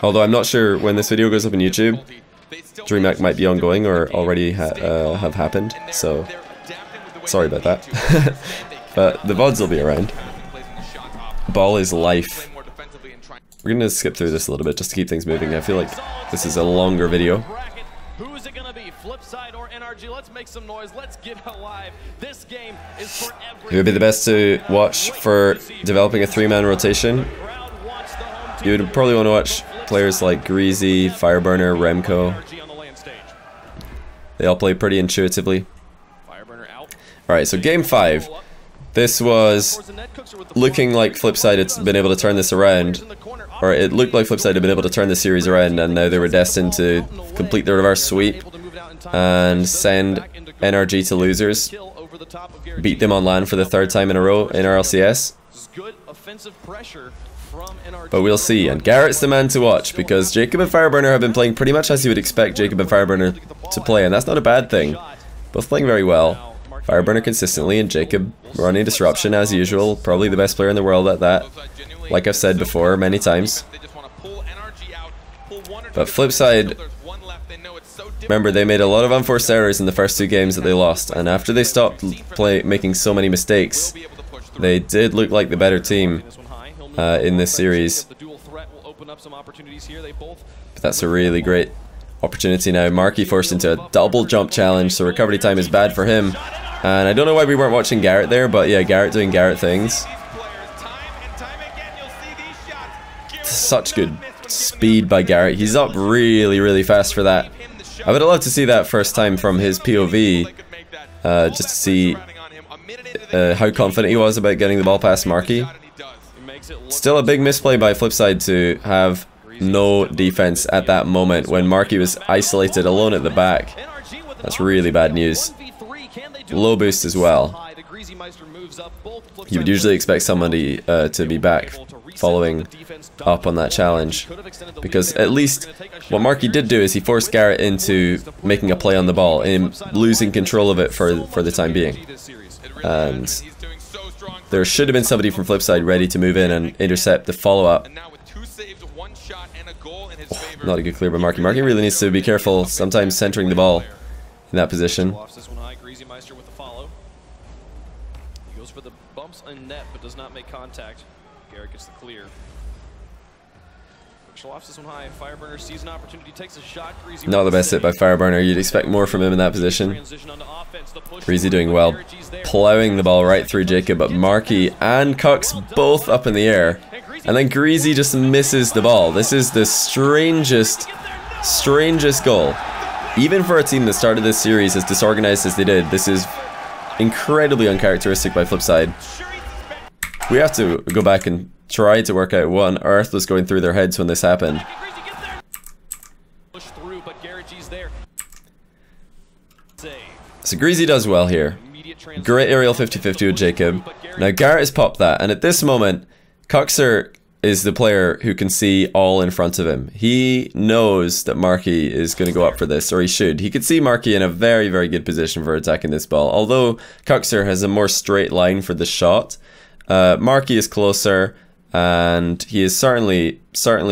Speaker 1: Although I'm not sure when this video goes up on YouTube, DreamHack might be ongoing or already have happened, so sorry about that. But the VODs will be around. Ball is life. We're gonna skip through this a little bit just to keep things moving. I feel like this is a longer video.
Speaker 2: Who's it gonna be? Flipside or NRG? Let's make some noise. Let's get alive. This game is for everyone.
Speaker 1: Who would be the best to watch for developing a 3-man rotation? You would probably want to watch players like Greasy, Fireburner, Remco. They all play pretty intuitively. Alright, so game 5. This was looking like Flipside had been able to turn this around. Or it looked like Flipside had been able to turn the series around, and now they were destined to complete the reverse sweep and send NRG to losers. Beat them on LAN for the 3rd time in a row in RLCS. But we'll see, and Garrett's the man to watch because Jacob and Fireburner have been playing pretty much as you would expect Jacob and Fireburner to play, and that's not a bad thing. Both playing very well. Fireburner consistently and Jacob running disruption as usual, probably the best player in the world at that. Like I've said before many times. But Flipside, remember they made a lot of unforced errors in the first 2 games that they lost, and after they stopped making so many mistakes, they did look like the better team in this series. But that's a really great opportunity now. Marky forced into a double jump challenge, so recovery time is bad for him. And I don't know why we weren't watching Garrett there, but yeah, Garrett doing Garrett things. Such good speed by Garrett. He's up really, really fast for that. I would have loved to see that first time from his POV, just to see how confident he was about getting the ball past Marky. Still a big misplay by Flipside to have no defense at that moment when Marky was isolated alone at the back. That's really bad news. Low boost as well. You would usually expect somebody to be back following up on that challenge, because at least what Marky did do is he forced Garrett into making a play on the ball and losing control of it for the time being. And there should have been somebody from Flipside ready to move in and intercept the follow-up. Oh, not a good clear by Marky. Marky really needs to be careful sometimes centering the ball in that position.
Speaker 2: He goes for the bumps and net but does not make contact. Garrett gets the clear. Lofts this one high. Fireburner sees an opportunity, takes a shot.
Speaker 1: Not the best hit by Fireburner. You'd expect more from him in that position. Greasy doing well, plowing the ball right through Jacob, but Marky and Cox both up in the air, and then Greasy just misses the ball. This is the strangest goal. Even for a team that started this series as disorganized as they did, this is incredibly uncharacteristic by Flipside. We have to go back and try to work out what on earth was going through their heads when this happened. So Greasy does well here. Great aerial 50-50 with Jacob. Now Garrett has popped that, and at this moment, Coxer is the player who can see all in front of him. He knows that Marky is going to go up for this, or he should. He could see Marky in a very, very good position for attacking this ball, although Coxer has a more straight line for the shot. Marky is closer, and he is certainly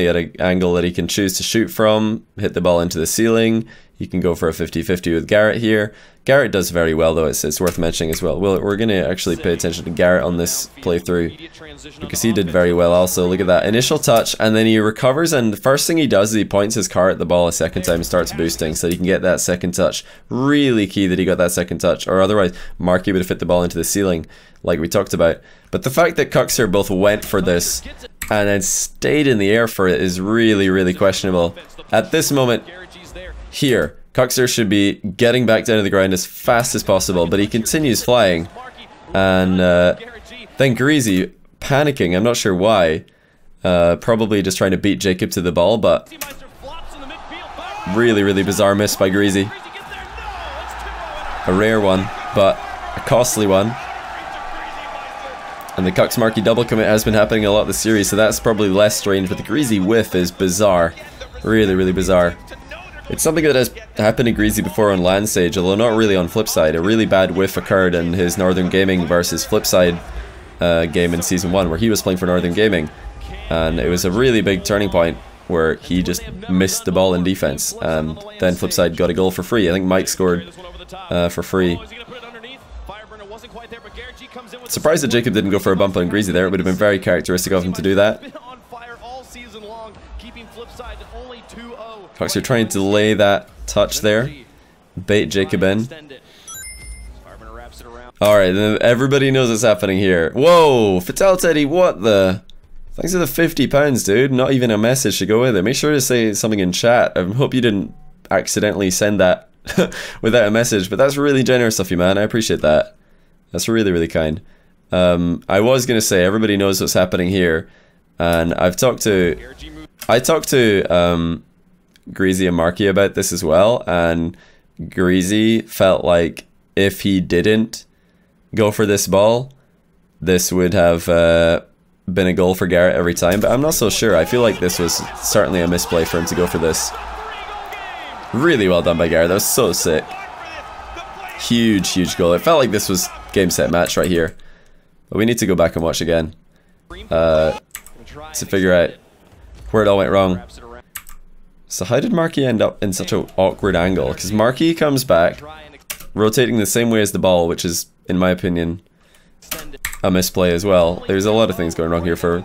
Speaker 1: at an angle that he can choose to shoot from, hit the ball into the ceiling. He can go for a 50-50 with Garrett here. Garrett does very well, though. It's worth mentioning as well. We're going to actually pay attention to Garrett on this playthrough because he did very well also. Look at that initial touch, and then he recovers, and the first thing he does is he points his car at the ball a second time and starts boosting so he can get that second touch. Really key that he got that second touch, or otherwise Marky would have hit the ball into the ceiling like we talked about. But the fact that Cuxer both went for this and then stayed in the air for it is really, really questionable. At this moment here, Cuxer should be getting back down to the ground as fast as possible, but he continues flying. And then Greasy panicking, I'm not sure why. Probably just trying to beat Jacob to the ball, but really, really bizarre miss by Greasy. A rare one, but a costly one. And the Cux Marky double commit has been happening a lot this series, so that's probably less strange, but the Greasy whiff is bizarre. Really, really bizarre. It's something that has happened to Greasy before on LAN stage, although not really on Flipside. A really bad whiff occurred in his Northern Gaming versus Flipside game in Season 1, where he was playing for Northern Gaming. And it was a really big turning point where he just missed the ball in defense. And then Flipside got a goal for free. I think Mike scored for free. Surprised that Jacob didn't go for a bump on Greasy there. It would have been very characteristic of him to do that. Cuxer trying to delay that touch there. Bait Jacob in. Alright, then everybody knows what's happening here. Whoa! Fatality, what the? Thanks for the £50, dude. Not even a message to go with it. Make sure to say something in chat. I hope you didn't accidentally send that without a message, but that's really generous of you, man. I appreciate that. That's really, really kind. I was gonna say everybody knows what's happening here, and I talked to Greasy and Marky about this as well, and Greasy felt like if he didn't go for this ball, this would have been a goal for Garrett every time, but I'm not so sure. I feel like this was certainly a misplay for him to go for this. Really well done by Garrett. That was so sick. Huge, huge goal. It felt like this was game, set, match right here. But we need to go back and watch again to figure out where it all went wrong. So how did Marky end up in such an awkward angle? Because Marky comes back, rotating the same way as the ball, which is, in my opinion, a misplay as well. There's a lot of things going wrong here for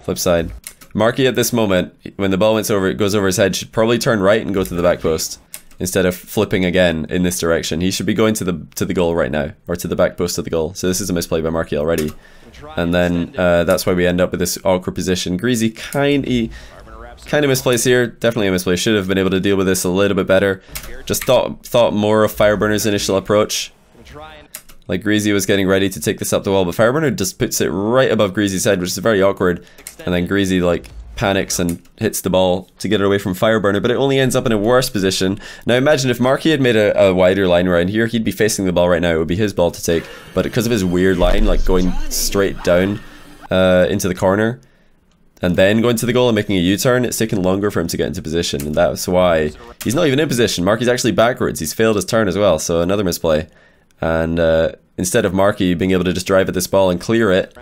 Speaker 1: Flipside. Marky at this moment, when the ball goes over his head, should probably turn right and go to the back post instead of flipping again in this direction. He should be going to the goal right now, or to the back post of the goal. So this is a misplay by Marky already. And then that's why we end up with this awkward position. Greasy kind of misplaced here. Definitely a misplay. Should have been able to deal with this a little bit better. Just thought more of Fireburner's initial approach. Like Greasy was getting ready to take this up the wall, but Fireburner just puts it right above Greasy's head, which is very awkward. And then Greasy like panics and hits the ball to get it away from Fireburner, but it only ends up in a worse position. Now imagine if Marky had made a wider line around here, he'd be facing the ball right now. It would be his ball to take, but because of his weird line, like going straight down into the corner and then going to the goal and making a U-turn, it's taken longer for him to get into position, and that's why he's not even in position. Marky's actually backwards. He's failed his turn as well, so another misplay. And instead of Marky being able to just drive at this ball and clear it,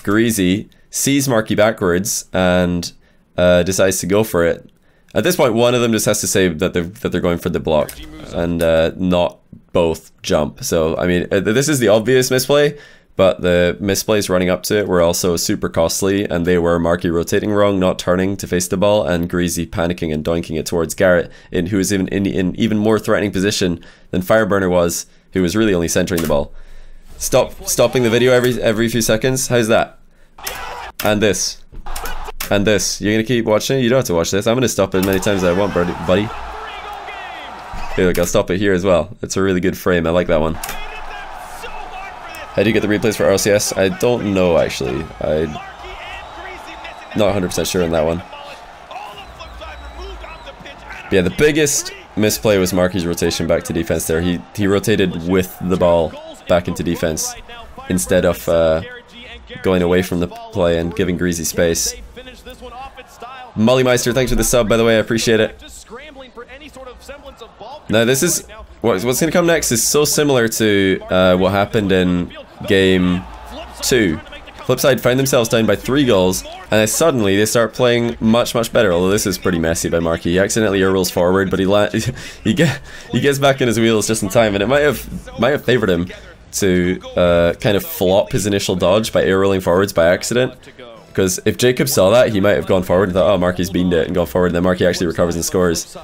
Speaker 1: Greasy sees Marky backwards and decides to go for it. At this point, one of them just has to say that they're going for the block and not both jump. So I mean, this is the obvious misplay, but the misplays running up to it were also super costly, and they were Marky rotating wrong, not turning to face the ball, and Greasy panicking and doinking it towards Garrett, who was in even more threatening position than Fireburner was, who was really only centering the ball. Stopping the video every few seconds. How's that? And this. And this. You're gonna keep watching? You don't have to watch this. I'm gonna stop it as many times as I want, buddy. Here, look, I'll stop it here as well. It's a really good frame. I like that one. How do you get the replays for RLCS? I don't know, actually. I'm not 100% sure on that one. But yeah, the biggest misplay was Marky's rotation back to defense there. He rotated with the ball back into defense instead of going away from the play and giving Greasy space. Mollymeister, thanks for the sub, by the way. I appreciate it. Now this is what's going to come next is so similar to what happened in game 2 Flipside find themselves down by 3 goals, and then suddenly they start playing much better. Although this is pretty messy by Marky. He accidentally air rolls forward, but he gets back in his wheels just in time, and it might have favored him to kind of flop his initial dodge by air rolling forwards by accident. Because if Jacob saw that, he might have gone forward and thought, oh, Marky's beamed it, and gone forward, and then Marky actually recovers and scores.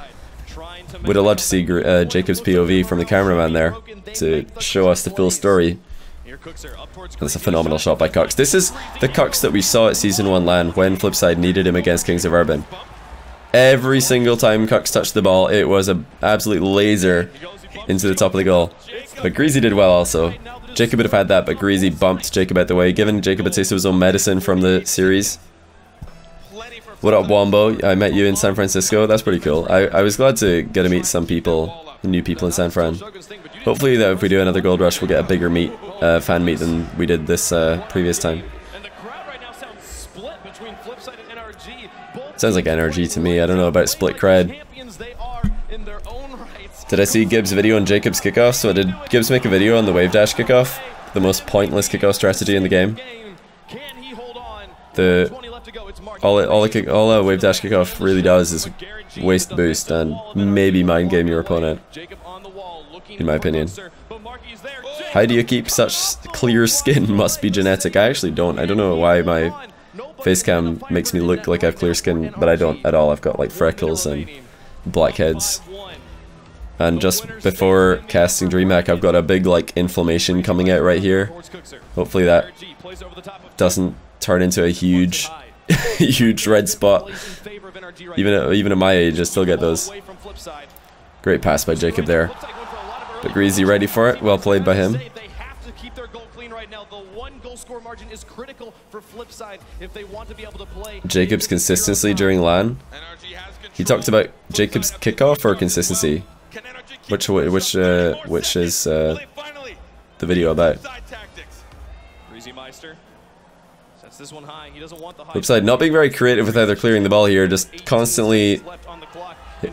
Speaker 1: Would have loved to see Jacob's POV from the cameraman there to show us the full story. That's a phenomenal shot by Cux. This is the Cux that we saw at Season 1 LAN when Flipside needed him against Kings of Urban. Every single time Cux touched the ball, it was an absolute laser into the top of the goal. But Greasy did well also. Jacob would have had that, but Greasy bumped Jacob out the way, giving Jacob a taste of his own medicine from the series. What up, Wombo? I met you in San Francisco. That's pretty cool. I was glad to get to meet some people, new people in San Fran. Hopefully that if we do another Gold Rush, we'll get a bigger fan meet than we did this previous time. Sounds like NRG to me. I don't know about split cred. Did I see Gibbs' video on Jacob's kickoff? So did Gibbs make a video on the wave dash kickoff? The most pointless kickoff strategy in the game. All a wave dash kickoff really does is waste boost and maybe mind game your opponent, in my opinion. How do you keep such clear skin? Must be genetic. I actually don't. I don't know why my face cam makes me look like I have clear skin, but I don't at all. I've got like freckles and blackheads. And just before casting DreamHack, I've got a big like inflammation coming out right here. Hopefully that doesn't turn into a huge huge red spot. Even at my age, I still get those. Great pass by Jacob there. But Greasy ready for it. Well played by him. Jacob's consistency during LAN. He talked about Jacob's kickoff or consistency. Which is the video about? Flipside not being very creative with either clearing the ball here, just constantly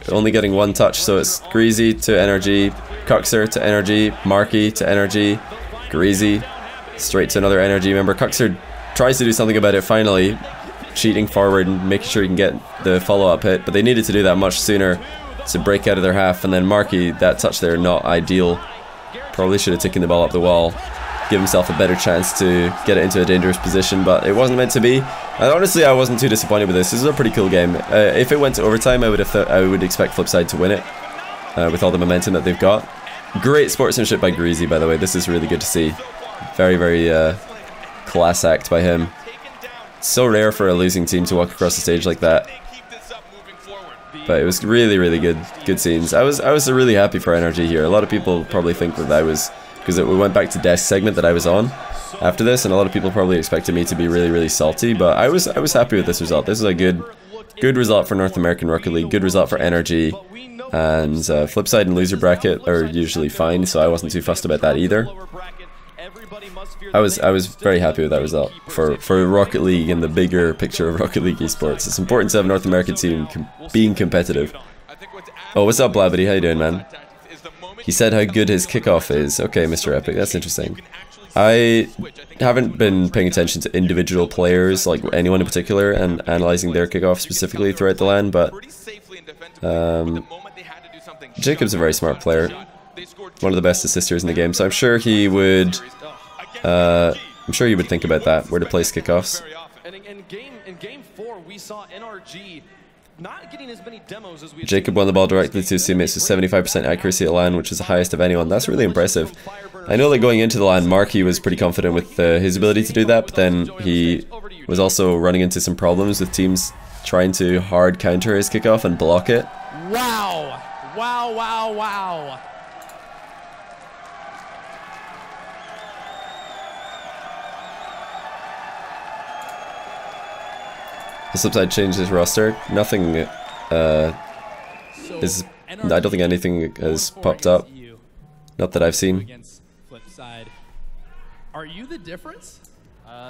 Speaker 1: only getting one touch. So it's Greasy to NRG, Cuxer to NRG, Marky to NRG, Greasy straight to another NRG member. Cuxer tries to do something about it finally, cheating forward and making sure he can get the follow-up hit, but they needed to do that much sooner to break out of their half. And then Marky, that touch there, not ideal. Probably should have taken the ball up the wall, give himself a better chance to get it into a dangerous position, but it wasn't meant to be. And honestly, I wasn't too disappointed with this. This is a pretty cool game. If it went to overtime, I would expect Flipside to win it with all the momentum that they've got. Great sportsmanship by Greasy, by the way. This is really good to see. Very class act by him. So rare for a losing team to walk across the stage like that. But it was really good scenes. I was really happy for NRG here. A lot of people probably think that I was, because we went back to desk segment that I was on after this, and a lot of people probably expected me to be really salty. But I was happy with this result. This is a good result for North American Rocket League. Good result for NRG. And Flipside and loser bracket are usually fine, so I wasn't too fussed about that either. I was very happy with that result for Rocket League and the bigger picture of Rocket League esports. It's important to have a North American team being competitive. Oh, what's up, Blavity? How you doing, man? He said how good his kickoff is. Okay, Mr. Epic, that's interesting. I haven't been paying attention to individual players, like anyone in particular, and analyzing their kickoff specifically throughout the LAN, but Jacob's a very smart player. One of the best assisters in the game, so I'm sure he would think about that, where to place kickoffs.
Speaker 2: In game 4, we saw NRG not getting as many demos as we.
Speaker 1: Jacob won the ball directly to his teammates with 75% accuracy at LAN, which is the highest of anyone. That's really impressive. I know that going into the LAN, Marky was pretty confident with his ability to do that, but then he was also running into some problems with teams trying to hard counter his kickoff and block it.
Speaker 2: Wow! Wow! Wow! Wow!
Speaker 1: Flipside changed his roster. Nothing is. I don't think anything has popped up. Not that I've seen.
Speaker 5: Are you the difference?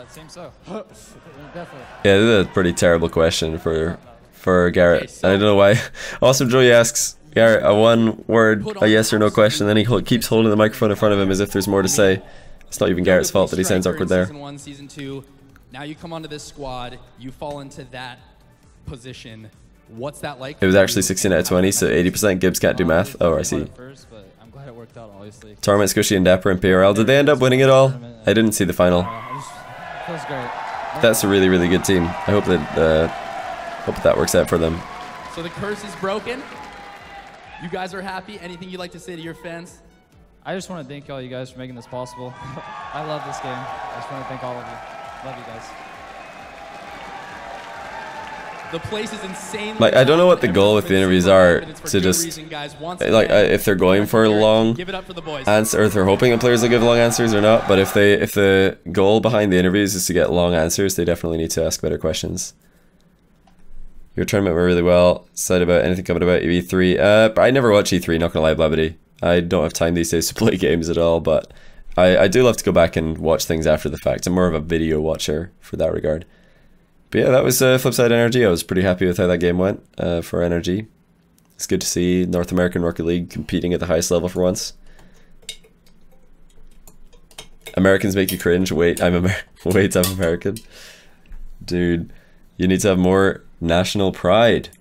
Speaker 5: Seems so. Definitely.
Speaker 1: Yeah, this is a pretty terrible question for Garrett. I don't know why. Awesome Joey asks Garrett a one-word, a yes or no question, then he keeps holding the microphone in front of him as if there's more to say. It's not even Garrett's fault that he sounds awkward there.
Speaker 5: Season 1, Season 2.
Speaker 6: Now you come onto this squad, you fall into that position. What's that like?
Speaker 1: It was actually 16 out of 20, so 80% Gibbs can't do math. Oh, I see.
Speaker 5: First, but I'm glad it worked out, obviously.
Speaker 1: Tournament, Squishy, and Dapper in PRL. Did they end up winning it all? I didn't see the final.
Speaker 5: Feels great.
Speaker 1: That's a really, really good team. I hope that works out for them.
Speaker 6: So the curse is broken. You guys are happy. Anything you'd like to say to your fans?
Speaker 5: I just want to thank all you guys for making this possible. I love this game. I just want to thank all of you. Love you guys.
Speaker 6: The place is insane.
Speaker 1: Like, I don't know what the goal with the interviews are, to just, like, if they're going for a long answer, or if they're hoping that players will give long answers or not, but if the goal behind the interviews is to get long answers, they definitely need to ask better questions. Your tournament went really well. Said about anything coming about E3. I never watch E3, not gonna lie, Blabbity. I don't have time these days to play games at all, but I do love to go back and watch things after the fact. I'm more of a video watcher for that regard. But yeah, that was Flipside NRG. I was pretty happy with how that game went for NRG. It's good to see North American Rocket League competing at the highest level for once. Americans make you cringe. Wait, I'm American. Dude, you need to have more national pride.